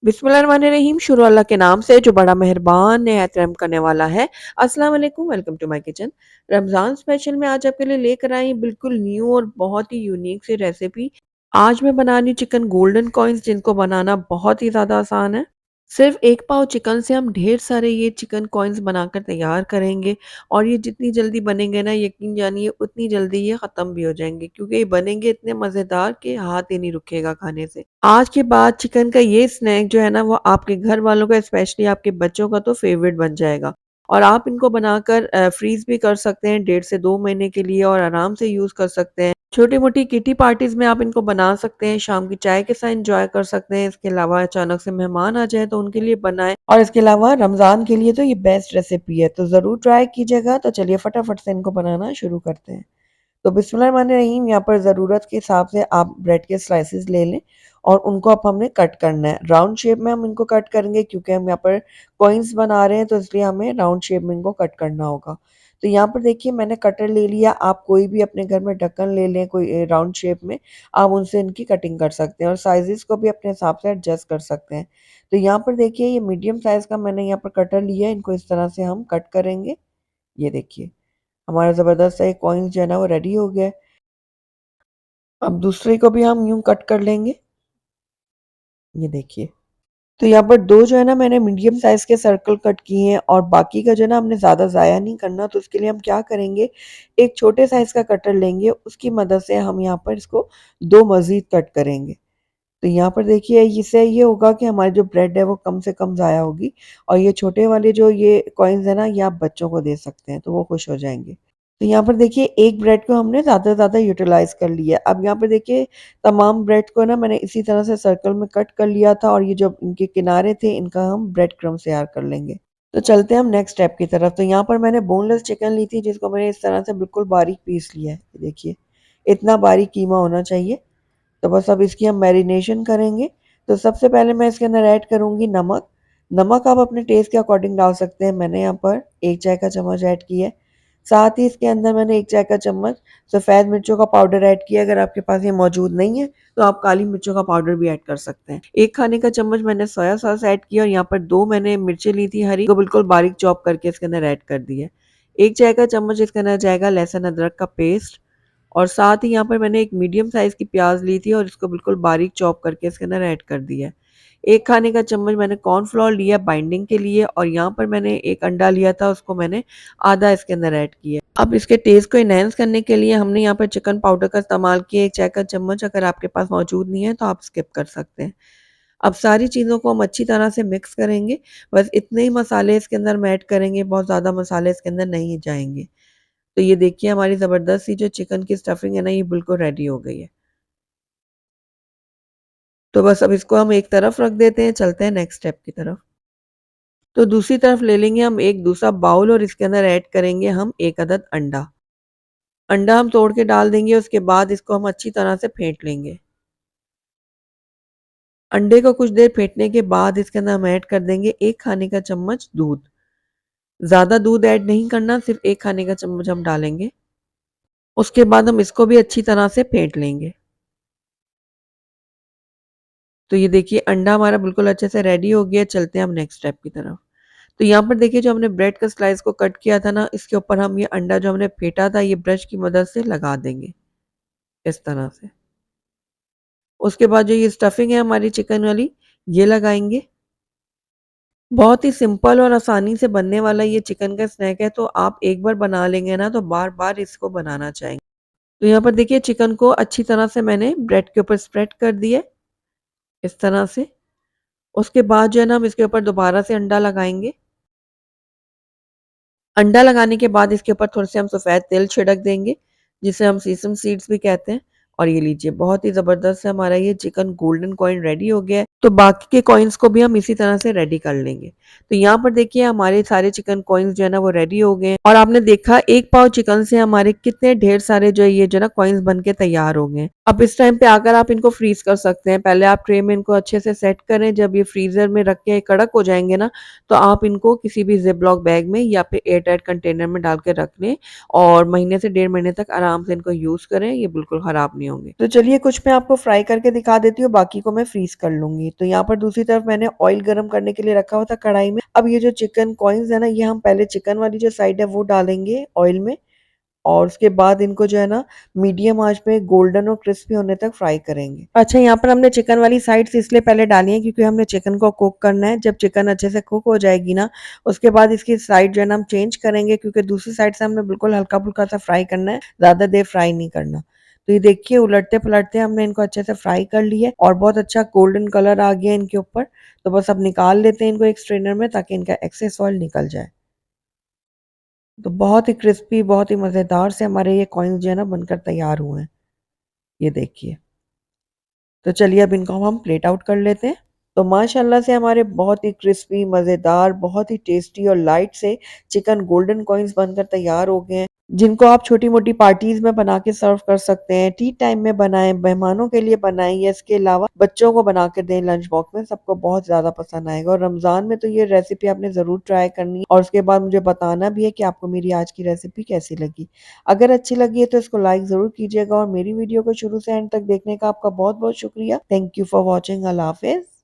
बिस्मिल्लाहिर्रहमानिर्रहीम। शुरू अल्लाह के नाम से जो बड़ा मेहरबान निहायत रहम करने वाला है। अस्सलाम वालेकुम, welcome to my kitchen. Ramzan special में आज आपके लिए लेकर आई बिल्कुल न्यू और बहुत ही यूनिक सी रेसिपी। आज मैं बना रही हूँ चिकन गोल्डन कॉइन्स, जिनको बनाना बहुत ही ज़्यादा आसान है। सिर्फ 1 पाव चिकन से हम ढेर सारे ये चिकन कॉइन्स बनाकर तैयार करेंगे और ये जितनी जल्दी बनेंगे ना, यकीन जानिए उतनी जल्दी ये ख़त्म भी हो जाएँगे, क्योंकि ये बनेंगे इतने मज़ेदार कि हाथ ही नहीं रुकेगा खाने से। आज के बाद चिकन का ये स्नैक जो है ना, वो आपके घर वालों का, स्पेशली आपके बच्चों का तो फ़ेवरेट बन जाएगा। और आप इनको बनाकर फ्रीज़ भी कर सकते हैं 1.5 से 2 महीने के लिए और आराम से यूज़ कर सकते हैं। छोटी-मोटी किटी पार्टीज़ में आप इनको बना सकते हैं, शाम की चाय के साथ एन्जॉय कर सकते हैं। इसके अलावा अचानक से मेहमान आ जाएँ तो उनके लिए बनाएँ, और इसके अलावा रमज़ान के लिए तो ये बेस्ट रेसिपी है, तो ज़रूर ट्राई कीजिएगा। तो चलिए फटाफट से इनको बनाना शुरू करते हैं। तो बिस्मिल्लाहिर्रहमानिर्रहीम, यहाँ पर ज़रूरत के हिसाब से आप ब्रेड के स्लाइसेस ले लें और उनको अब हमने कट करना है। राउंड शेप में हम इनको कट करेंगे, क्योंकि हम यहाँ पर कॉइन्स बना रहे हैं, तो इसलिए हमें राउंड शेप में इनको कट करना होगा। तो यहाँ पर देखिए मैंने कटर ले लिया। आप कोई भी अपने घर में ढक्कन ले लें कोई राउंड शेप में, आप उनसे इनकी कटिंग कर सकते हैं और साइज़ेस को भी अपने हिसाब से एडजस्ट कर सकते हैं। तो यहाँ पर देखिए ये मीडियम साइज़ का मैंने यहाँ पर कटर लिया है, इनको इस तरह से हम कट करेंगे। ये देखिए हमारा ज़बरदस्त सा एक कॉइन्स जो है ना वो रेडी हो गया है। अब दूसरे को भी हम यूँ कट कर लेंगे। ये देखिए। तो यहाँ पर 2 जो है ना मैंने मीडियम साइज़ के सर्कल कट किए हैं, और बाकी का जो है ना हमने ज़्यादा ज़ाया नहीं करना, तो उसके लिए हम क्या करेंगे, एक छोटे साइज़ का कटर लेंगे, उसकी मदद से हम यहाँ पर इसको 2 मज़ीद कट करेंगे। तो यहाँ पर देखिए इससे ये होगा कि हमारी जो ब्रेड है वो कम से कम ज़ाया होगी, और ये छोटे वाले जो ये कॉइन्स है ना, ये आप बच्चों को दे सकते हैं, तो वो खुश हो जाएँगे। तो यहाँ पर देखिए एक ब्रेड को हमने ज़्यादा से ज़्यादा यूटिलाइज़ कर लिया। अब यहाँ पे देखिए तमाम ब्रेड को ना मैंने इसी तरह से सर्कल में कट कर लिया था, और ये जो इनके किनारे थे इनका हम ब्रेड क्रम्ब्स तैयार कर लेंगे। तो चलते हैं हम नेक्स्ट स्टेप की तरफ। तो यहाँ पर मैंने बोनलेस चिकन ली थी, जिसको मैंने इस तरह से बिल्कुल बारीक पीस लिया है। ये देखिए इतना बारीक कीमा होना चाहिए। तो बस अब इसकी हम मैरिनेशन करेंगे। तो सबसे पहले मैं इसके अंदर ऐड करूँगी नमक। नमक आप अपने टेस्ट के अकॉर्डिंग डाल सकते हैं। मैंने यहाँ पर 1 चाय का चम्मच ऐड किया है। साथ ही इसके अंदर मैंने 1 चाय का चम्मच सफ़ेद मिर्चों का पाउडर ऐड किया। अगर आपके पास ये मौजूद नहीं है, तो आप काली मिर्चों का पाउडर भी ऐड कर सकते हैं। 1 खाने का चम्मच मैंने सोया सॉस ऐड किया, और यहाँ पर 2 मैंने मिर्चें ली थी हरी, को बिल्कुल बारीक चॉप करके इसके अंदर ऐड कर दी है। 1 चाय का चम्मच इसके अंदर जाएगा लहसुन अदरक का पेस्ट, और साथ ही यहाँ पर मैंने एक मीडियम साइज़ की प्याज़ ली थी और इसको बिल्कुल बारीक चॉप करके इसके अंदर ऐड कर दिया है। 1 खाने का चम्मच मैंने कॉर्नफ्लोर लिया बाइंडिंग के लिए, और यहाँ पर मैंने 1 अंडा लिया था, उसको मैंने आधा इसके अंदर ऐड किया। अब इसके टेस्ट को एनहांस करने के लिए हमने यहाँ पर चिकन पाउडर का इस्तेमाल किया 1 चाय का चम्मच। अगर आपके पास मौजूद नहीं है तो आप स्किप कर सकते हैं। अब सारी चीज़ों को हम अच्छी तरह से मिक्स करेंगे। बस इतने ही मसाले इसके अंदर हम ऐड करेंगे, बहुत ज़्यादा मसाले इसके अंदर नहीं जाएँगे। तो ये देखिए हमारी ज़बरदस्त सी जो चिकन की स्टफिंग है ना, ये बिल्कुल रेडी हो गई है। तो बस अब इसको हम एक तरफ रख देते हैं, चलते हैं नेक्स्ट स्टेप की तरफ। तो दूसरी तरफ ले लेंगे हम एक दूसरा बाउल, और इसके अंदर ऐड करेंगे हम 1 अदद अंडा। अंडा हम तोड़ के डाल देंगे, उसके बाद इसको हम अच्छी तरह से फेंट लेंगे। अंडे को कुछ देर फेंटने के बाद इसके अंदर हम ऐड कर देंगे 1 खाने का चम्मच दूध। ज़्यादा दूध ऐड नहीं करना, सिर्फ 1 खाने का चम्मच हम डालेंगे। उसके बाद हम इसको भी अच्छी तरह से फेंट लेंगे। तो ये देखिए अंडा हमारा बिल्कुल अच्छे से रेडी हो गया है, चलते हैं हम नेक्स्ट स्टेप की तरफ। तो यहाँ पर देखिए जो हमने ब्रेड का स्लाइस को कट किया था ना, इसके ऊपर हम ये अंडा जो हमने फेंटा था, ये ब्रश की मदद से लगा देंगे, इस तरह से। उसके बाद जो ये स्टफिंग है हमारी चिकन वाली, ये लगाएँगे। बहुत ही सिंपल और आसानी से बनने वाला ये चिकन का स्नैक है, तो आप एक बार बना लेंगे ना, तो बार-बार इसको बनाना चाहेंगे। तो यहाँ पर देखिए चिकन को अच्छी तरह से मैंने ब्रेड के ऊपर स्प्रेड कर दिया है, इस तरह से। उसके बाद जो है ना हम इसके ऊपर दोबारा से अंडा लगाएँगे। अंडा लगाने के बाद इसके ऊपर थोड़े से हम सफ़ेद तिल छिड़क देंगे, जिसे हम सीसम सीड्स भी कहते हैं। और ये लीजिए बहुत ही ज़बरदस्त से हमारा ये चिकन गोल्डन कॉइन रेडी हो गया है। तो बाकी के कॉइन्स को भी हम इसी तरह से रेडी कर लेंगे। तो यहाँ पर देखिए हमारे सारे चिकन कॉइन्स जो है ना वो रेडी हो गए हैं, और आपने देखा 1 पाव चिकन से हमारे कितने ढेर सारे जो है ये जो है ना कॉइन्स बन के तैयार हो गए हैं। अब इस टाइम पे आकर आप इनको फ्रीज़ कर सकते हैं। पहले आप ट्रे में इनको अच्छे से सेट करें, जब ये फ्रीज़र में रख के कड़क हो जाएँगे ना, तो आप इनको किसी भी ज़िप-लॉक बैग में या फिर एयर टाइट कंटेनर में डाल के रख लें, और महीने से 1.5 महीने तक आराम से इनको यूज़ करें, ये बिल्कुल ख़राब नहीं होंगे। तो चलिए कुछ मैं आपको फ्राई करके दिखा देती हूँ, बाकी को मैं फ्रीज़ कर लूँगी। तो यहाँ पर दूसरी तरफ मैंने ऑयल गरम करने के लिए रखा हुआ था कढ़ाई में। अब ये जो चिकन कॉइन्स है ना, ये हम पहले चिकन वाली जो साइड है वो डालेंगे ऑयल में और उसके बाद इनको जो है ना मीडियम आँच पे गोल्डन और क्रिस्पी होने तक फ्राई करेंगे। अच्छा, यहाँ पर हमने चिकन वाली साइड्स इसलिए पहले डाली हैं क्योंकि हमने चिकन को कुक करना है। जब चिकन अच्छे से कुक हो जाएगी ना, उसके बाद इसकी साइड जो है ना हम चेंज करेंगे क्योंकि दूसरी साइड से हमने बिल्कुल हल्का-फुल्का सा फ्राई करना है, ज़्यादा देर फ्राई नहीं करना। तो ये देखिए उलटते-पलटते हमने इनको अच्छे से फ्राई कर लिया है और बहुत अच्छा गोल्डन कलर आ गया है इनके ऊपर। तो बस अब निकाल लेते हैं इनको एक स्ट्रेनर में ताकि इनका एक्सेस ऑयल निकल जाए। तो बहुत ही क्रिस्पी, बहुत ही मज़ेदार से हमारे ये कॉइन्स जो है ना बनकर तैयार हुए हैं। ये देखिए। तो चलिए अब इनको हम प्लेट आउट कर लेते हैं। तो माशाल्लाह से हमारे बहुत ही क्रिस्पी, मज़ेदार, बहुत ही टेस्टी और लाइट से चिकन गोल्डन कॉइन्स बनकर तैयार हो गए हैं, जिनको आप छोटी-मोटी पार्टीज़ में बना के सर्व कर सकते हैं, टी टाइम में बनाएँ, मेहमानों के लिए बनाएँ या इसके अलावा बच्चों को बना के दें लंच बॉक्स में, सबको बहुत ज़्यादा पसंद आएगा और रमज़ान में तो ये रेसिपी आपने ज़रूर ट्राई करनी है और उसके बाद मुझे बताना भी है कि आपको मेरी आज की रेसिपी कैसी लगी। अगर अच्छी लगी है तो इसको लाइक ज़रूर कीजिएगा और मेरी वीडियो को शुरू से एंड तक देखने का आपका बहुत-बहुत शुक्रिया। Thank you for watching. अल्लाह हाफ़िज़।